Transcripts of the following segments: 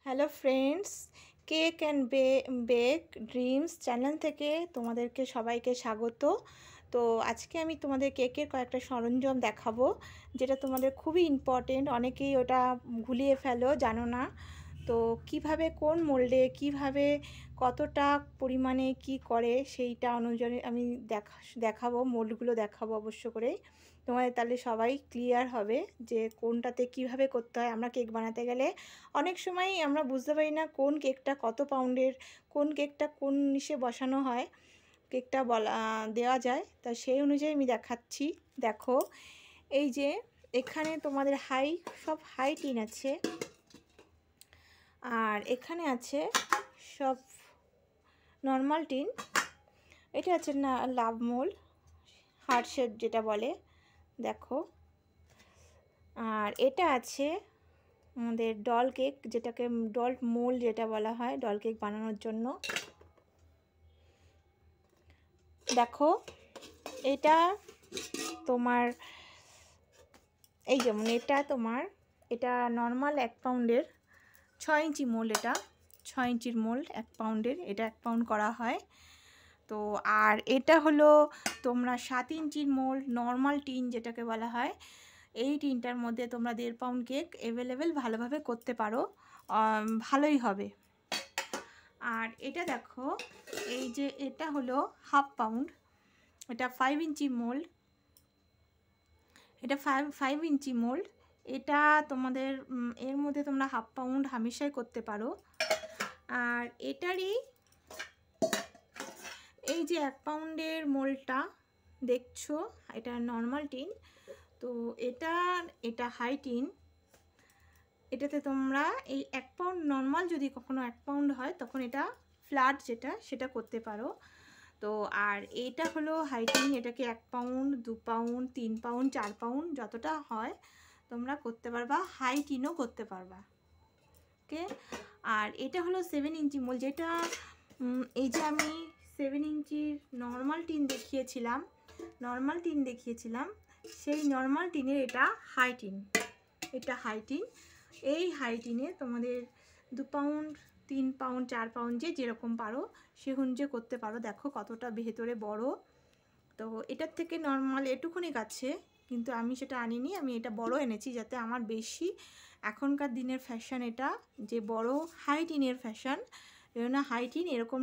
Hello friends, cake and bake dreams channel থেকে তোমাদেরকে সবাইকে স্বাগত। তো আজকে আমি তোমাদের কেকের কয়েকটা সরঞ্জাম দেখাবো, যেটা তোমাদের খুবই ইম্পর্টেন্ট। অনেকেই ওটা ভুলিয়ে ফেলো, জানো না। তো কিভাবে কোন মোল্ডে কিভাবে কতটা পরিমাণে কি করে সেইটা অনুযায়ী আমি দেখাবো, মোল্ডগুলো দেখাবো অবশ্য করে। তোমাদের তাহলে সবাই ক্লিয়ার হবে যে কোনটাতে কিভাবে করতে হয়। আমরা কেক বানাতে গেলে অনেক সময় আমরা বুঝতে পারি না কোন কেকটা কত পাউন্ডের, কোন কেকটা কোন নিচে বসানো হয়, কেকটা দেওয়া যায়। তা সেই অনুযায়ী আমি দেখাচ্ছি। দেখো, এই যে এখানে তোমাদের সব হাই টিন আছে, আর এখানে আছে সব নর্মাল টিন। এটা আছে না লাভ মোল্ড, হার্ট শেপ যেটা বলে, দেখো। আর এটা আছে আমাদের ডল কেক, যেটাকে ডল মোল্ড যেটা বলা হয় ডল কেক বানানোর জন্য। দেখো, এটা তোমার এই যেমন এটা নর্মাল 1 পাউন্ডের 6 ইঞ্চি মোল্ড। এটা 6 ইঞ্চির মোল্ড, 1 পাউন্ডের, এটা 1 পাউন্ড করা হয়। তো আর এটা হলো তোমরা 7 ইঞ্চির মোল্ড, নর্মাল টিন যেটাকে বলা হয়। এই টিনটার মধ্যে তোমরা 1.5 পাউন্ড কেক অ্যাভেলেবেল ভালোভাবে করতে পারো, ভালোই হবে। আর এটা দেখো, এই যে এটা হলো 1/2 পাউন্ড, এটা 5 ইঞ্চি মোল্ড, এটা 5 ইঞ্চি মোল্ড। এটা তোমাদের এর মধ্যে তোমরা 1/2 পাউন্ড হামেশাই করতে পারো। আর এটারই এই যে 1 পাউন্ডের মোল্ডটা দেখছো, এটা নর্মাল টিন। তো এটা হাই টিন। এটাতে তোমরা এই 1 পাউন্ড নর্মাল, যদি কখনো 1 পাউন্ড হয় তখন এটা ফ্ল্যাট সেটা করতে পারো। তো আর এটা হলো হাই টিন, এটাকে 1 পাউন্ড, 2 পাউন্ড, 3 পাউন্ড, 4 পাউন্ড যতটা হয় তোমরা করতে পারবা, হাই টিনও করতে পারবা। ওকে। আর এটা হলো 7 ইঞ্চি মোল, যেটা এই যে আমি 7 ইঞ্চির নর্মাল টিন দেখিয়েছিলাম, সেই নর্মাল টিনের এটা হাই টিন। এই হাই টিনে তোমাদের 2 পাউন্ড, 3 পাউন্ড, 4 পাউন্ড যেরকম পারো সে অনুযায়ী করতে পারো। দেখো কতটা ভেতরে বড়। তো এটার থেকে নর্মাল এটুকুনি আছে, কিন্তু আমি সেটা আনিনি, আমি এটা বড় এনেছি, যাতে আমার বেশি এখনকার দিনের ফ্যাশন এটা, যে বড় হাই টিনের ফ্যাশন। না হাই টিন এরকম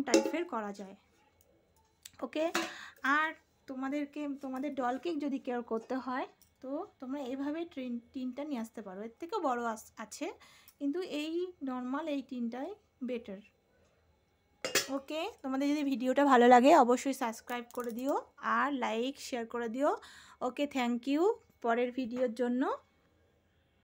টাইপের করা যায়। ওকে। আর তোমাদের ডল কেক যদি কেউ করতে হয় তো তোমরা এইভাবে টিনটা নিয়ে আসতে পারো। এর থেকেও বড় আছে, কিন্তু এই নর্মাল এই টিনটাই বেটার। ওকে, তোমাদের যদি ভিডিওটা ভালো লাগে অবশ্যই সাবস্ক্রাইব করে দিও আর লাইক শেয়ার করে দিও। ওকে, থ্যাংক ইউ পরের ভিডিওর জন্য।